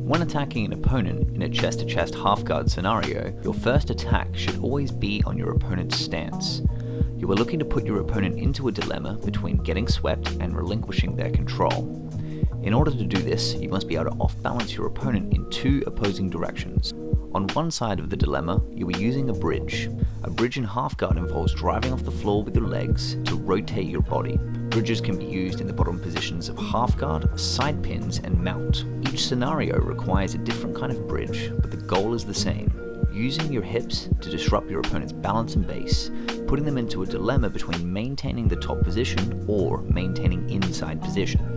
When attacking an opponent in a chest-to-chest half-guard scenario, your first attack should always be on your opponent's stance. You are looking to put your opponent into a dilemma between getting swept and relinquishing their control. In order to do this, you must be able to off-balance your opponent in two opposing directions. On one side of the dilemma, you are using a bridge. A bridge in half-guard involves driving off the floor with your legs to rotate your body. Bridges can be used in the bottom positions of half-guard, side pins, and mount. Each scenario requires a different kind of bridge, but the goal is the same. Using your hips to disrupt your opponent's balance and base, putting them into a dilemma between maintaining the top position or maintaining inside position.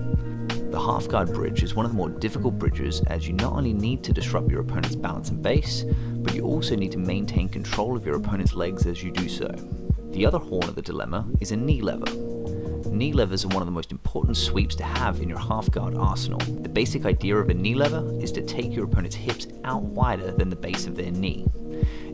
The half-guard bridge is one of the more difficult bridges, as you not only need to disrupt your opponent's balance and base, but you also need to maintain control of your opponent's legs as you do so. The other horn of the dilemma is a knee lever. Knee levers are one of the most important sweeps to have in your half-guard arsenal. The basic idea of a knee lever is to take your opponent's hips out wider than the base of their knee.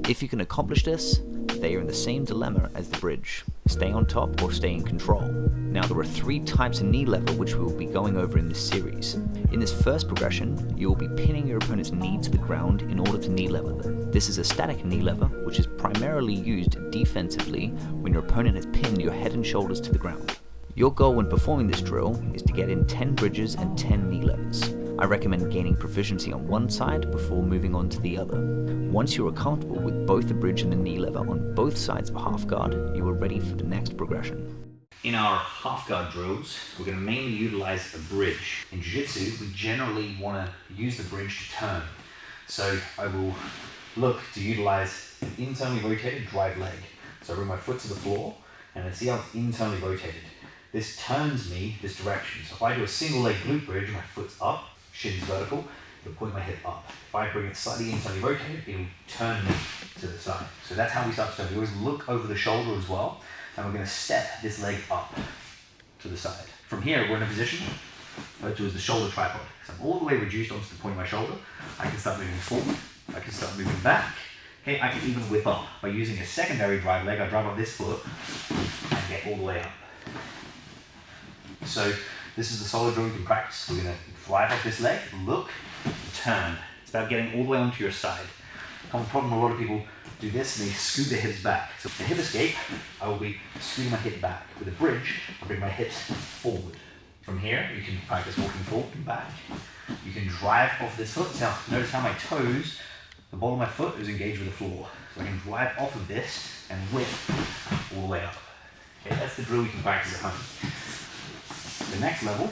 If you can accomplish this, they are in the same dilemma as the bridge: stay on top or stay in control. Now, there are three types of knee lever which we will be going over in this series. In this first progression, you will be pinning your opponent's knee to the ground in order to knee lever them. This is a static knee lever, which is primarily used defensively when your opponent has pinned your head and shoulders to the ground. Your goal when performing this drill is to get in 10 bridges and 10 knee levers. I recommend gaining proficiency on one side before moving on to the other. Once you are comfortable with both the bridge and the knee lever on both sides of half guard, you are ready for the next progression. In our half guard drills, we're going to mainly utilize a bridge. In jiu-jitsu, we generally want to use the bridge to turn. So I will look to utilize an internally rotated drive leg. So I bring my foot to the floor and then see how it's internally rotated. This turns me this direction. So if I do a single leg glute bridge, my foot's up, shins vertical, it'll point my hip up. If I bring it slightly internally rotated, it'll turn me to the side. So that's how we start to turn. We always look over the shoulder as well, and we're going to step this leg up to the side. From here, we're in a position towards the shoulder tripod. So I'm all the way reduced onto the point of my shoulder. I can start moving forward, I can start moving back. Okay, I can even whip up. By using a secondary drive leg, I drive up this foot and get all the way up. So this is the solid drill you can practice. We're going to drive up this leg, look, turn. It's about getting all the way onto your side. Common problem, a lot of people do this and they scoot their hips back. So the hip escape, I will be scooting my hip back. With a bridge, I bring my hips forward. From here, you can practice walking forward and back. You can drive off this foot. Now, notice how my toes, the ball of my foot is engaged with the floor. So I can drive off of this and whip all the way up. Okay, that's the drill you can practice at home. The next level,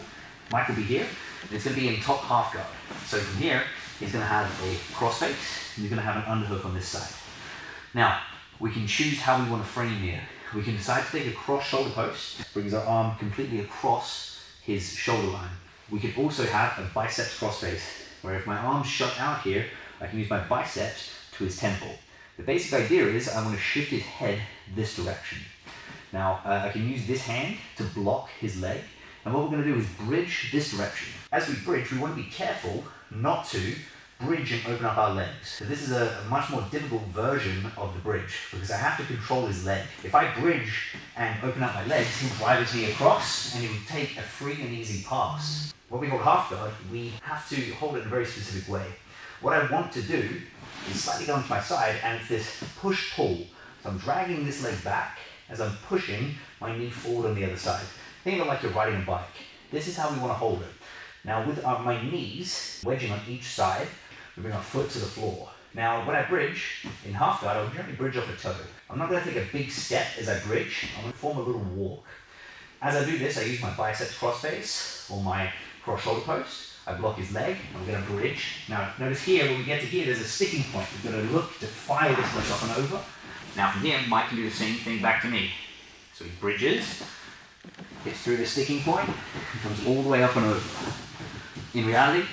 Mike will be here, and it's going to be in top half guard. So from here, he's going to have a cross face, and he's going to have an underhook on this side. Now, we can choose how we want to frame here. We can decide to take a cross shoulder post, brings our arm completely across his shoulder line. We can also have a biceps cross face, where if my arm's shut out here, I can use my biceps to his temple. The basic idea is I want to shift his head this direction. Now, I can use this hand to block his leg, and what we're going to do is bridge this direction. As we bridge, we want to be careful not to bridge and open up our legs. So this is a much more difficult version of the bridge because I have to control his leg. If I bridge and open up my legs, he'll drive his knee across and he'll take a free and easy pass. What we hold half guard, we have to hold it in a very specific way. What I want to do is slightly go onto my side, and it's this push-pull. So I'm dragging this leg back as I'm pushing my knee forward on the other side. Think of it like you're riding a bike. This is how we want to hold it. Now with my knees wedging on each side, we bring our foot to the floor. Now when I bridge in half guard, I'll generally bridge off a toe. I'm not going to take a big step as I bridge. I'm going to form a little walk. As I do this, I use my biceps cross face or my cross shoulder post. I block his leg, and we're going to bridge. Now notice here, when we get to here, there's a sticking point. We're going to look to fire this leg up and over. Now from here, Mike can do the same thing back to me. So he bridges, gets through the sticking point, and comes all the way up and over. In reality,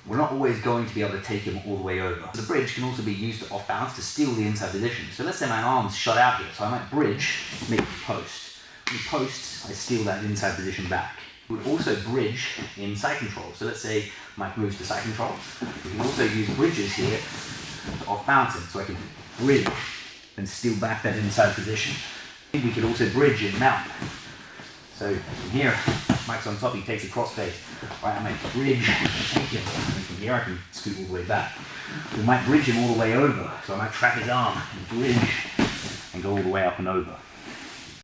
we're not always going to be able to take him all the way over. The bridge can also be used to off balance to steal the inside position. So let's say my arm's shut out here, so I might bridge, make the post. With posts, I steal that inside position back. We would also bridge in side control. So let's say Mike moves to side control. We can also use bridges here to off balance him, so I can bridge and steal back that inside position. We could also bridge in mount. So from here, Mike's on top, he takes a crossface. Right, I might bridge, take him. And from here I can scoot all the way back. We might bridge him all the way over. So I might trap his arm and bridge and go all the way up and over.